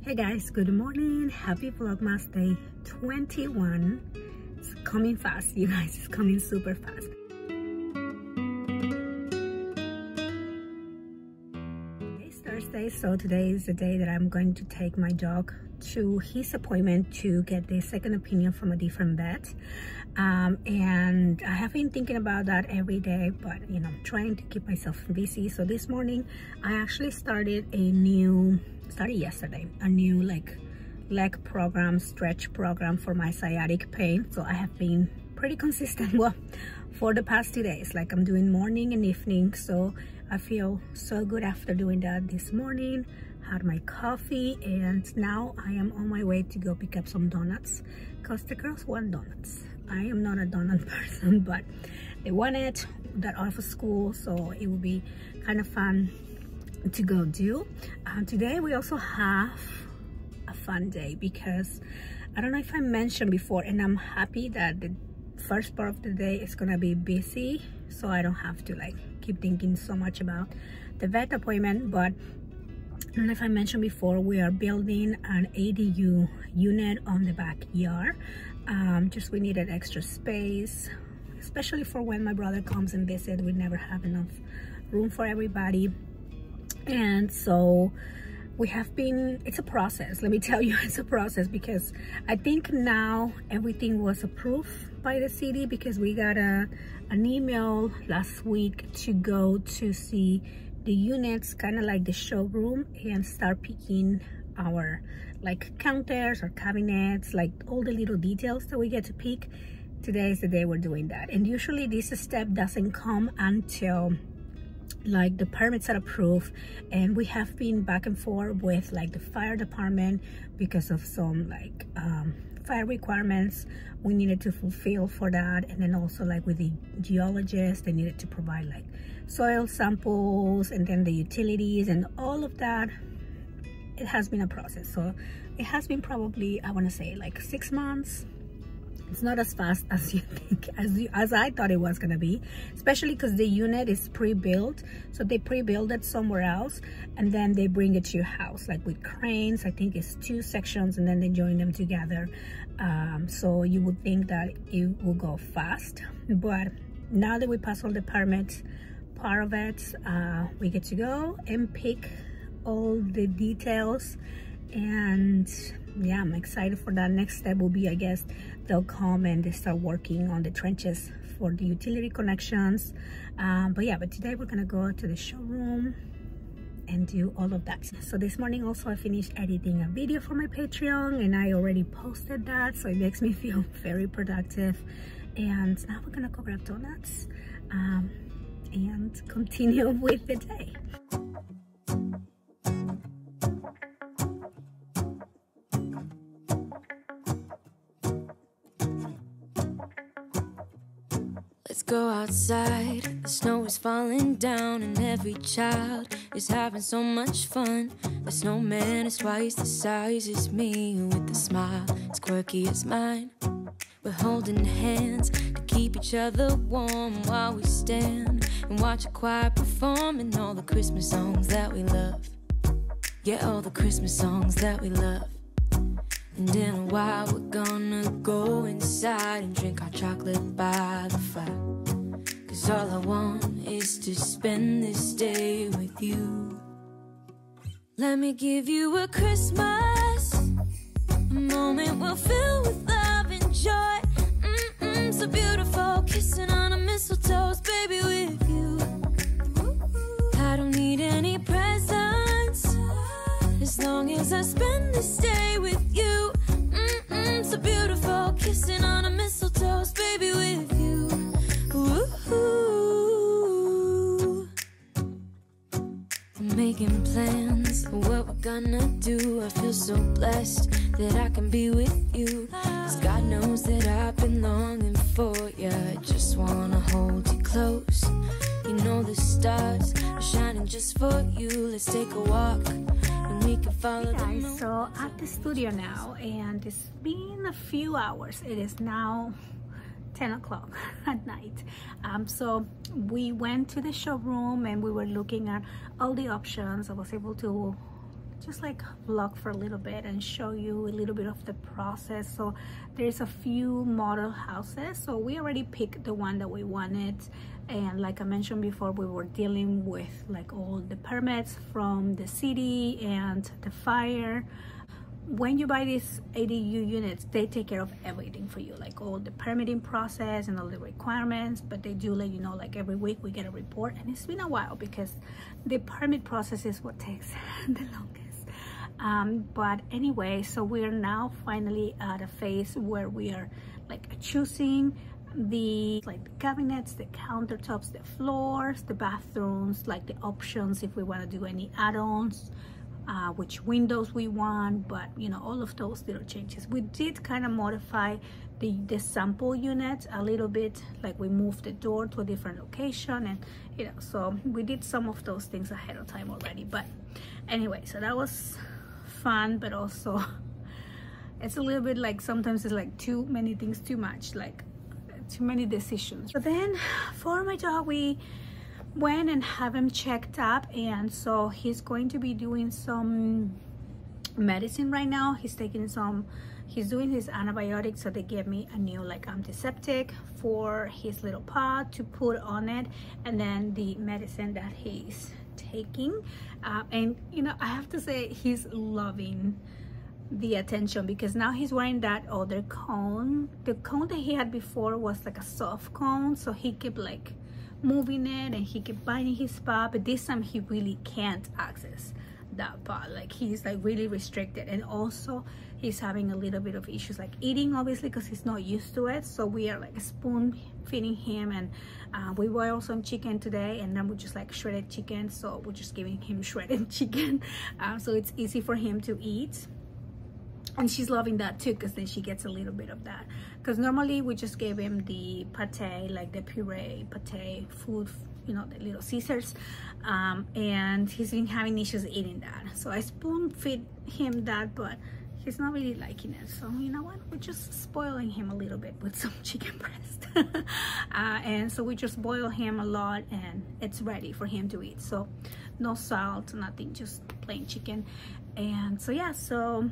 Hey guys, good morning. Happy Vlogmas day 21. It's coming fast, you guys. It's coming super fast. It's Thursday, so today is the day that I'm going to take my dog to his appointment to get the second opinion from a different vet. And I have been thinking about that every day, but you know, trying to keep myself busy. So this morning I actually started yesterday a new leg program, stretch program for my sciatic pain. So I have been pretty consistent, well, for the past 2 days. Like, I'm doing morning and evening, so I feel so good after doing that this morning. Had my coffee, and now I am on my way to go pick up some donuts because the girls want donuts. I am not a donut person, but they wanted that off of school, so it will be kind of fun to go do. Today we also have a fun day because I don't know if I mentioned before, and I'm happy that the first part of the day is gonna be busy, so I don't have to keep thinking so much about the vet appointment. But I don't know if I mentioned before, we are building an ADU unit on the backyard. Just we needed extra space, especially for when my brother comes and visit. We never have enough room for everybody, and so we have been, it's a process, let me tell you. It's a process because I think now everything was approved by the city, because we got an email last week to go to see the units, kind of like the showroom, and start picking our counters or cabinets, all the little details that we get to pick. Today is the day we're doing that, and usually this step doesn't come until the permits are approved. And we have been back and forth with the fire department because of some fire requirements we needed to fulfill for that, and then also with the geologist, they needed to provide soil samples, and then the utilities and all of that. It has been a process, so it has been probably, I want to say, 6 months. It's not as fast as you think, as I thought it was gonna be, especially because the unit is pre-built. So they pre-build it somewhere else, and then they bring it to your house, with cranes. I think it's 2 sections, and then they join them together. So you would think that it will go fast, but now that we pass all the permits part of it, we get to go and pick all the details. And yeah, I'm excited for that. Next step will be, I guess, they'll come and they start working on the trenches for the utility connections. But today we're gonna go to the showroom and do all of that. So this morning also I finished editing a video for my Patreon, and I already posted that, so it makes me feel very productive. And now we're gonna go grab donuts and continue with the day. Let's go outside, the snow is falling down, and every child is having so much fun. The snowman is twice the size as me, with a smile as quirky as mine. We're holding hands to keep each other warm while we stand and watch a choir performing all the Christmas songs that we love. Yeah, all the Christmas songs that we love. And in a while we're gonna go inside and drink our chocolate by the fire, 'cause all I want is to spend this day with you. Let me give you a Christmas, a moment we'll fill with love and joy. So beautiful, kissing on a mistletoe, baby, with you. I don't need any presents, as long as I spend this day with you. So beautiful, kissing on a mistletoe, baby, with you. Ooh. I'm making plans for what we're gonna do. I feel so blessed that I can be with you, 'cause God knows that I've been longing for you. I just wanna hold you close. You know the stars are shining just for you. Let's take a walk, and we can follow the moon. Guys, so at the studio now, and it's been a few hours. It is now 10 o'clock at night. So we went to the showroom and we were looking at all the options. I was able to just like vlog for a little bit and show you a little bit of the process. So there's a few model houses, so we already picked the one that we wanted, and like I mentioned before, we were dealing with like all the permits from the city and the fire. When you buy these ADU units, they take care of everything for you, like all the permitting process and all the requirements, but they do let you know like every week we get a report. And it's been a while because the permit process is what takes the longest. But anyway, so we're now finally at a phase where we are like choosing the cabinets, the countertops, the floors, the bathrooms, like the options if we want to do any add-ons, which windows we want, but you know, all of those little changes. We did kind of modify the sample unit a little bit, like we moved the door to a different location, and you know, so we did some of those things ahead of time already. But anyway, so that was fun, but also it's a little bit like sometimes it's like too many things, too much, like too many decisions. So then for my dog, we went and have him checked up, and so he's going to be doing some medicine right now. He's doing his antibiotics, so they gave me a new like antiseptic for his little paw to put on it, and then the medicine that he's taking, and you know, I have to say he's loving the attention because now he's wearing that other cone. The cone that he had before was like a soft cone, so he kept like moving it and he kept biting his paw, but this time he really can't access that paw. Like he's like really restricted, and also he's having a little bit of issues like eating, obviously, because he's not used to it. So we are like spoon feeding him, and we boiled some chicken today, and then we just like shredded chicken, so we're just giving him shredded chicken, so it's easy for him to eat. And she's loving that too, because then she gets a little bit of that, because normally we just gave him the pate, like the puree pate food, you know, the little Caesars, and he's been having issues eating that. So I spoon feed him that, but he's not really liking it. So you know what, we're just spoiling him a little bit with some chicken breast. And so we just boil him a lot, and it's ready for him to eat. So no salt, nothing, just plain chicken. And so yeah, so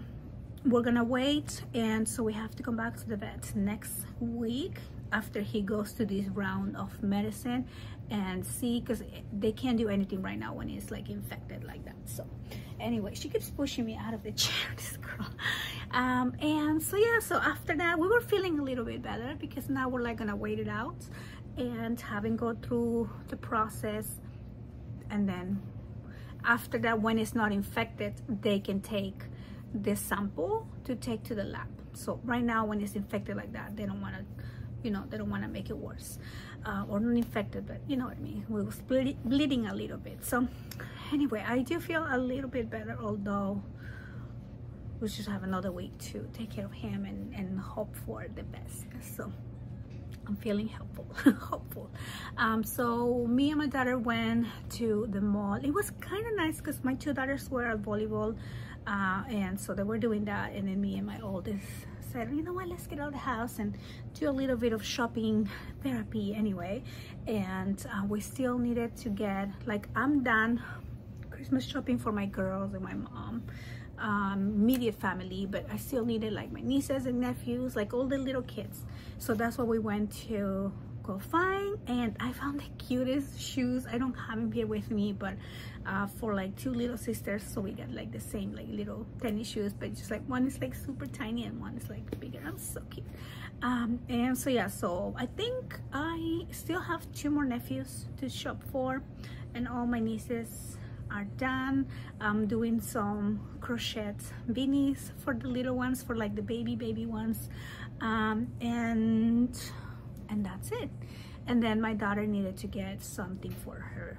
we're gonna wait, and so we have to come back to the vet next week after he goes to this round of medicine and see, because they can't do anything right now when he's like infected like that. So anyway, she keeps pushing me out of the chair, this girl. And so yeah, so after that we were feeling a little bit better, because now we're like gonna wait it out and have him go through the process, and then after that, when it's not infected, they can take this sample to take to the lab. So right now when it's infected like that, they don't want to, you know, they don't want to make it worse, or not infected, but you know what I mean, we was bleeding a little bit. So anyway, I do feel a little bit better, although we just have another week to take care of him and hope for the best. So I'm feeling hopeful. So me and my daughter went to the mall. It was kind of nice because my two daughters were at volleyball, and so they were doing that, and then me and my oldest said, you know what, let's get out of the house and do a little bit of shopping therapy anyway. And we still needed to get, like, I'm done Christmas shopping for my girls and my mom, immediate family, but I still needed like my nieces and nephews, like all the little kids. So that's what we went to go find, and I found the cutest shoes. I don't have them here with me, but for like two little sisters, so we got like the same like little tennis shoes, but just like one is like super tiny and one is like bigger. I'm so cute. And so yeah, so I think I still have 2 more nephews to shop for, and all my nieces are done. I'm doing some crochet beanies for the little ones, for like the baby ones, and that's it. And then my daughter needed to get something for her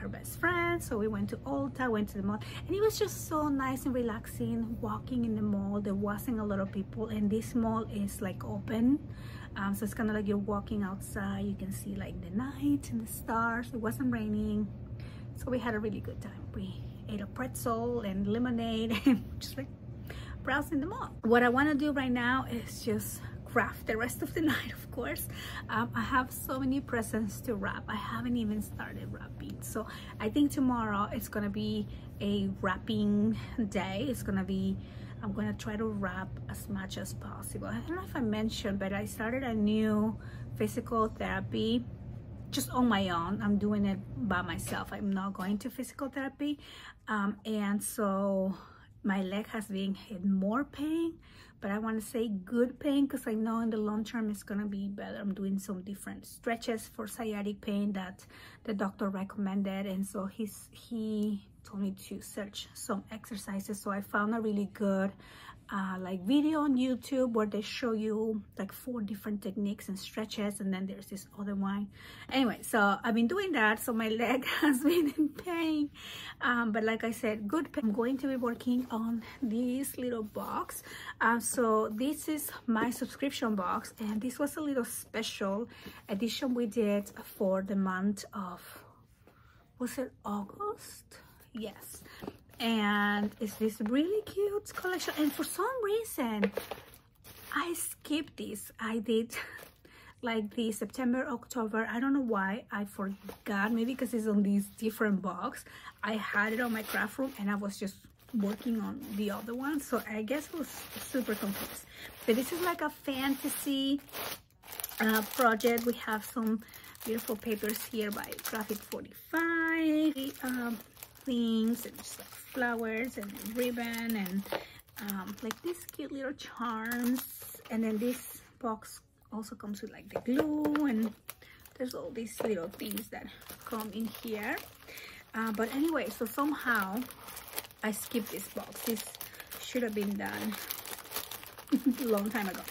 best friend, so we went to Ulta, went to the mall, and it was just so nice and relaxing walking in the mall. There wasn't a lot of people, and this mall is like open, so it's kind of like you're walking outside. You can see like the night and the stars. It wasn't raining, so we had a really good time. We ate a pretzel and lemonade and just like browsing the mall. What I want to do right now is just craft the rest of the night, of course. I have so many presents to wrap. I haven't even started wrapping, so I think tomorrow it's gonna be a wrapping day. I'm gonna try to wrap as much as possible. I don't know if I mentioned, but I started a new physical therapy just on my own. I'm doing it by myself. I'm not going to physical therapy, and so my leg has been in more pain, but I want to say good pain because I know in the long term it's gonna be better. I'm doing some different stretches for sciatic pain that the doctor recommended, and so he told me to search some exercises. So I found a really good like video on YouTube where they show you like 4 different techniques and stretches, and then there's this other one. Anyway, so I've been doing that, so my leg has been in pain, but like I said, good pain. I'm going to be working on this little box. So this is my subscription box, and this was a little special edition we did for the month of, was it August? Yes. And it's this really cute collection, and for some reason I skipped this. I did like the September, October. I don't know why I forgot, maybe because it's on these different box. I had it on my craft room and I was just working on the other one, so I guess I was super confused. But this is like a fantasy project. We have some beautiful papers here by Graphic 45, things and just like flowers and ribbon and like these cute little charms. And then this box also comes with like the glue, and there's all these little things that come in here. But anyway, so somehow I skipped this box. This should have been done a long time ago,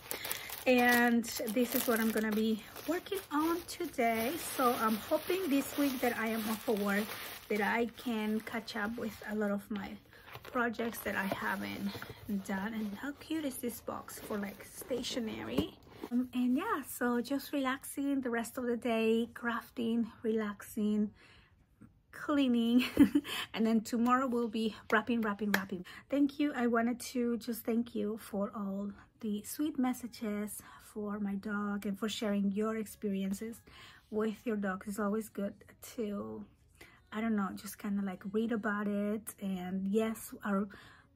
and this is what I'm gonna be working on today. So I'm hoping this week that I am off for work that I can catch up with a lot of my projects that I haven't done. And how cute is this box for like stationery. And yeah, so just relaxing the rest of the day, crafting, relaxing, cleaning, and then tomorrow we'll be wrapping. Thank you. I wanted to just thank you for all the sweet messages for my dog and for sharing your experiences with your dog. It's always good to, I don't know, just kind of like read about it. And yes, our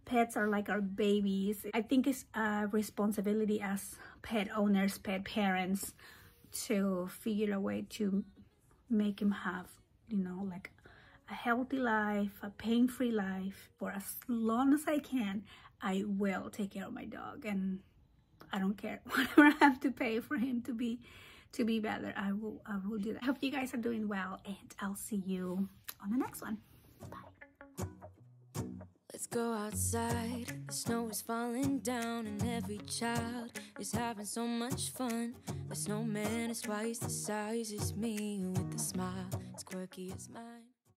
pets are like our babies. I think it's a responsibility as pet owners, pet parents, to figure a way to make him have, you know, like a healthy life, a pain-free life. For as long as I can, I will take care of my dog, and I don't care whatever I have to pay for him to be better. I will do that. I hope you guys are doing well, and I'll see you on the next one. Bye. Let's go outside. The snow is falling down and every child is having so much fun. The snowman is twice the size as me with a smile as quirky as mine.